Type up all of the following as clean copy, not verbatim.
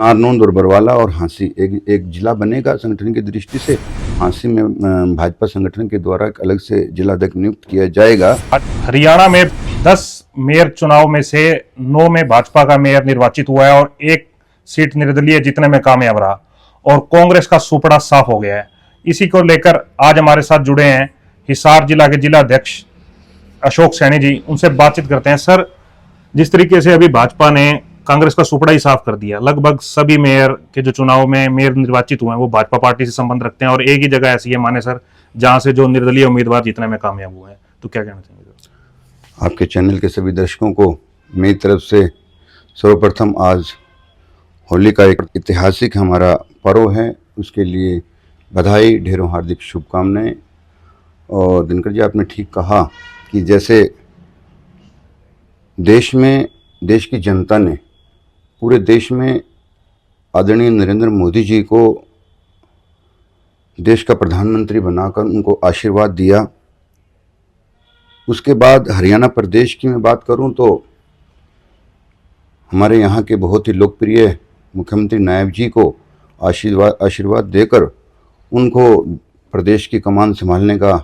नारनौंद और बरवाला और हाँसी एक जिला बनेगा संगठन की दृष्टि से। हाँसी में भाजपा संगठन के द्वारा एक अलग से जिला अध्यक्ष नियुक्त किया जाएगा। हरियाणा में 10 मेयर चुनाव में से 9 में भाजपा का मेयर निर्वाचित हुआ है और एक सीट निर्दलीय जीतने में कामयाब रहा और कांग्रेस का सुपड़ा साफ हो गया है। इसी को लेकर आज हमारे साथ जुड़े हैं हिसार जिला के जिला अध्यक्ष अशोक सैनी जी। उनसे बातचीत करते हैं। सर, जिस तरीके से अभी भाजपा ने कांग्रेस का सुपड़ा ही साफ कर दिया, लगभग सभी मेयर के जो चुनाव में मेयर निर्वाचित हुए हैं वो भाजपा पार्टी से संबंध रखते हैं और एक ही जगह ऐसी है माने सर जहां से जो निर्दलीय उम्मीदवार जीतने में कामयाब हुए हैं, तो क्या कहना चाहेंगे? आपके चैनल के सभी दर्शकों को मेरी तरफ से सर्वप्रथम आज होली का एक ऐतिहासिक हमारा पर्व है, उसके लिए बधाई, ढेरों हार्दिक शुभकामनाएं। और दिनकर जी, आपने ठीक कहा कि जैसे देश की जनता ने पूरे देश में आदरणीय नरेंद्र मोदी जी को देश का प्रधानमंत्री बनाकर उनको आशीर्वाद दिया, उसके बाद हरियाणा प्रदेश की मैं बात करूं तो हमारे यहाँ के बहुत ही लोकप्रिय मुख्यमंत्री नायब जी को आशीर्वाद देकर उनको प्रदेश की कमान संभालने का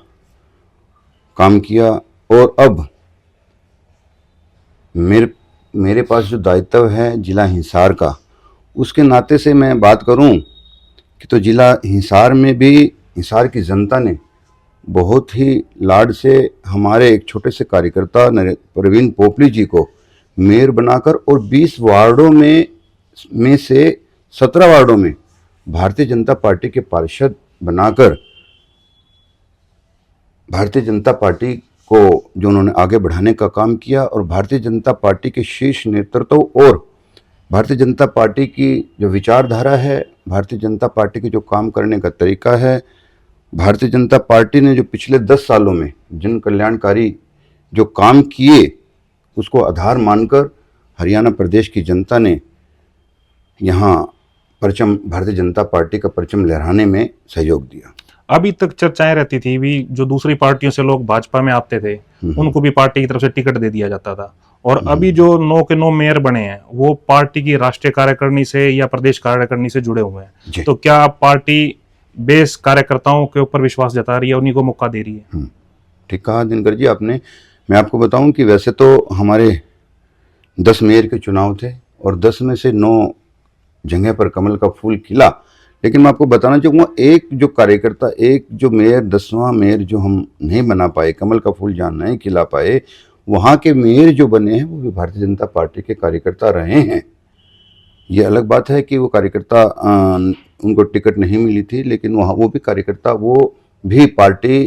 काम किया। और अब मेरे पास जो दायित्व है जिला हिसार का, उसके नाते से मैं बात करूं कि तो जिला हिसार में भी हिसार की जनता ने बहुत ही लाड से हमारे एक छोटे से कार्यकर्ता प्रवीण पोपली जी को मेयर बनाकर और 20 वार्डों में से 17 वार्डों में भारतीय जनता पार्टी के पार्षद बनाकर भारतीय जनता पार्टी को जो उन्होंने आगे बढ़ाने का काम किया और भारतीय जनता पार्टी के शीर्ष नेतृत्व और भारतीय जनता पार्टी की जो विचारधारा है, भारतीय जनता पार्टी के जो काम करने का तरीका है, भारतीय जनता पार्टी ने जो पिछले 10 सालों में जन कल्याणकारी जो काम किए उसको आधार मानकर हरियाणा प्रदेश की जनता ने यहाँ भारतीय जनता पार्टी का परचम लहराने में सहयोग दिया। अभी तक चर्चाएं रहती थी भी जो दूसरी पार्टियों से लोग भाजपा में आते थे उनको भी पार्टी की तरफ से टिकट दे दिया जाता था, और अभी जो 9 के 9 मेयर बने हैं वो पार्टी की राष्ट्रीय कार्यकारिणी से या प्रदेश कार्यकारिणी से जुड़े हुए हैं, तो क्या पार्टी बेस कार्यकर्ताओं के ऊपर विश्वास जता रही है, उन्हीं को मौका दे रही है? ठीक कहा दिनकर जी आपने। मैं आपको बताऊं कि वैसे तो हमारे 10 मेयर के चुनाव थे और 10 में से 9 जगह पर कमल का फूल खिला, लेकिन मैं आपको बताना चाहूँगा एक जो कार्यकर्ता, एक जो मेयर, 10वां मेयर जो हम नहीं बना पाए, कमल का फूल जहाँ नहीं खिला पाए, वहाँ के मेयर जो बने हैं वो भी भारतीय जनता पार्टी के कार्यकर्ता रहे हैं। ये अलग बात है कि वो कार्यकर्ता उनको टिकट नहीं मिली थी, लेकिन वहाँ वो भी कार्यकर्ता, वो भी पार्टी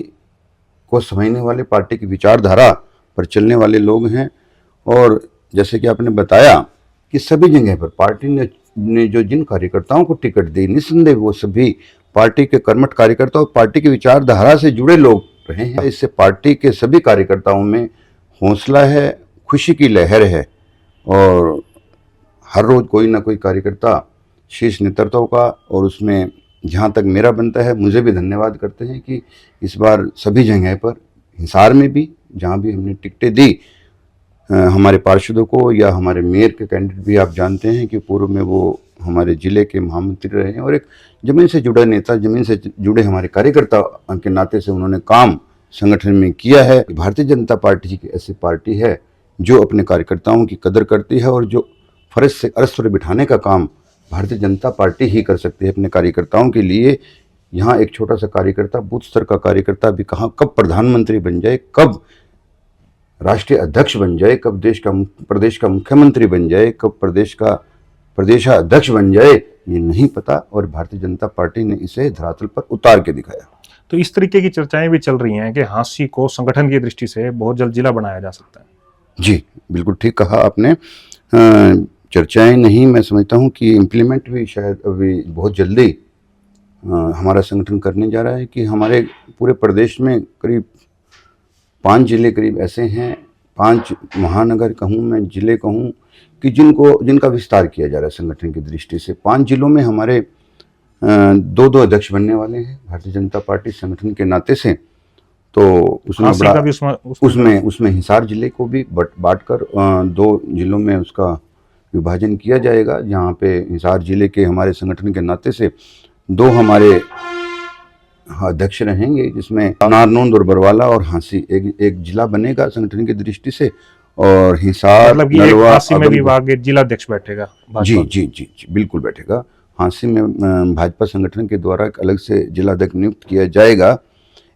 को समझने वाले, पार्टी की विचारधारा पर चलने वाले लोग हैं। और जैसे कि आपने बताया कि सभी जगह पर पार्टी ने जो जिन कार्यकर्ताओं को टिकट दी, निस्संदेह वो सभी पार्टी के कर्मठ कार्यकर्ता और पार्टी की विचारधारा से जुड़े लोग रहे हैं। इससे पार्टी के सभी कार्यकर्ताओं में हौसला है, खुशी की लहर है और हर रोज कोई ना कोई कार्यकर्ता शीर्ष नेतृत्व का, और उसमें जहाँ तक मेरा बनता है मुझे भी धन्यवाद करते हैं कि इस बार सभी जगह पर, हिसार में भी जहाँ भी हमने टिकटें दी हमारे पार्षदों को या हमारे मेयर के कैंडिडेट भी, आप जानते हैं कि पूर्व में वो हमारे ज़िले के महामंत्री रहे हैं और एक ज़मीन से जुड़ा नेता, ज़मीन से जुड़े हमारे कार्यकर्ता के नाते से उन्होंने काम संगठन में किया है। भारतीय जनता पार्टी की ऐसी पार्टी है जो अपने कार्यकर्ताओं की कदर करती है और जो फर्ज से अर्श पर बिठाने का काम भारतीय जनता पार्टी ही कर सकती है अपने कार्यकर्ताओं के लिए। यहाँ एक छोटा सा कार्यकर्ता, बूथ स्तर का कार्यकर्ता भी कहाँ कब प्रधानमंत्री बन जाए, कब राष्ट्रीय अध्यक्ष बन जाए, कब प्रदेश का मुख्यमंत्री बन जाए, कब प्रदेशाध्यक्ष बन जाए, ये नहीं पता, और भारतीय जनता पार्टी ने इसे धरातल पर उतार के दिखाया। तो इस तरीके की चर्चाएं भी चल रही हैं कि हाँसी को संगठन की दृष्टि से बहुत जल्द जिला बनाया जा सकता है। जी बिल्कुल ठीक कहा आपने। चर्चाएं नहीं, मैं समझता हूं कि इम्प्लीमेंट भी शायद अभी बहुत जल्दी हमारा संगठन करने जा रहा है कि हमारे पूरे प्रदेश में करीब 5 जिले करीब ऐसे हैं, 5 महानगर कहूँ मैं, जिले कहूँ कि जिनका विस्तार किया जा रहा है संगठन की दृष्टि से। 5 जिलों में हमारे 2-2 अध्यक्ष बनने वाले हैं भारतीय जनता पार्टी संगठन के नाते से। तो उसमें हिसार जिले को भी बांटकर 2 जिलों में उसका विभाजन किया जाएगा, जहाँ पे हिसार जिले के हमारे संगठन के नाते से 2 हमारे अध्यक्ष रहेंगे, जिसमें नारनौंद और बरवाला और हांसी एक जिला बनेगा संगठन की दृष्टि से। और हिसार, मतलब कि एक नलवा, हांसी में भी आदमपुर- आगे जिला अध्यक्ष बैठेगा भाजपा जी का। जी जी जी बिल्कुल बैठेगा। हांसी में भाजपा संगठन के द्वारा एक अलग से जिला अध्यक्ष नियुक्त किया जाएगा।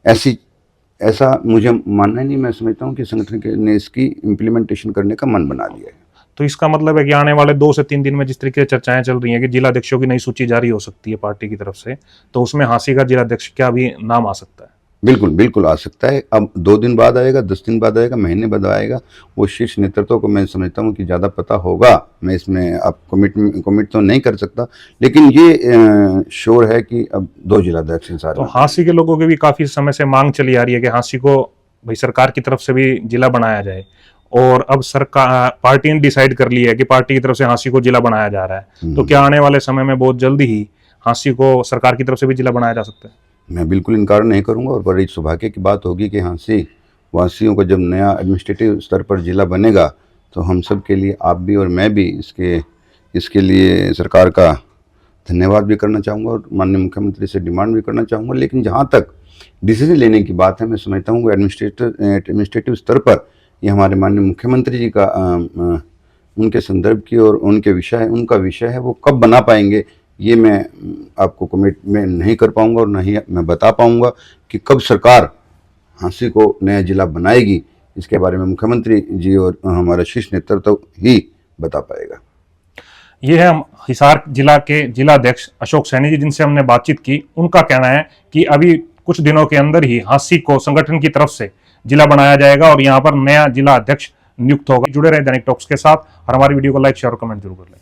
ऐसा मुझे मानना ही नहीं, मैं समझता हूँ कि संगठन ने इसकी इम्प्लीमेंटेशन करने का मन बना लिया है। तो इसका मतलब है कि आने वाले 2 से 3 दिन में जिस तरीके से चर्चाएं चल रही हैं कि जिला अध्यक्षों की नई सूची जारी हो सकती है पार्टी की तरफ से, तो उसमें हांसी का जिला अध्यक्ष क्या भी नाम आ सकता है? बिल्कुल बिल्कुल आ सकता है। अब 2 दिन बाद आएगा, 10 दिन बाद आएगा, महीने बाद आएगा, वो शीर्ष नेतृत्व को मैं समझता हूँ कि ज़्यादा पता होगा। मैं इसमें आप कमिट तो नहीं कर सकता, लेकिन ये श्योर है कि अब 2 जिलाध्यक्ष हैं सारे। तो हांसी के लोगों की भी काफी समय से मांग चली आ रही है कि हांसी को भाई सरकार की तरफ से भी जिला बनाया जाए, और अब सरकार पार्टी ने डिसाइड कर लिया है कि पार्टी की तरफ से हांसी को जिला बनाया जा रहा है। तो क्या आने वाले समय में बहुत जल्दी ही हांसी को सरकार की तरफ से भी जिला बनाया जा सकता है? मैं बिल्कुल इनकार नहीं करूंगा, और बड़ी सौभाग्य की बात होगी कि हांसी वासियों को जब नया एडमिनिस्ट्रेटिव स्तर पर जिला बनेगा, तो हम सब के लिए, आप भी और मैं भी, इसके लिए सरकार का धन्यवाद भी करना चाहूँगा और माननीय मुख्यमंत्री से डिमांड भी करना चाहूँगा। लेकिन जहाँ तक डिसीजन लेने की बात है, मैं समझता हूँ कि एडमिनिस्ट्रेटिव स्तर पर ये हमारे माननीय मुख्यमंत्री जी का उनके संदर्भ की और उनका विषय है। वो कब बना पाएंगे ये मैं आपको कमिट में नहीं कर पाऊंगा, और नहीं मैं बता पाऊंगा कि कब सरकार हांसी को नया जिला बनाएगी। इसके बारे में मुख्यमंत्री जी और हमारा शीर्ष नेतृत्व ही बता पाएगा। ये है हिसार जिला के जिला अध्यक्ष अशोक सैनी जी, जिनसे हमने बातचीत की। उनका कहना है कि अभी कुछ दिनों के अंदर ही हांसी को संगठन की तरफ से जिला बनाया जाएगा और यहाँ पर नया जिला अध्यक्ष नियुक्त होगा। जुड़े रहे दैनिक टॉक्स के साथ, और हमारी वीडियो को लाइक, शेयर और कमेंट जरूर कर लें।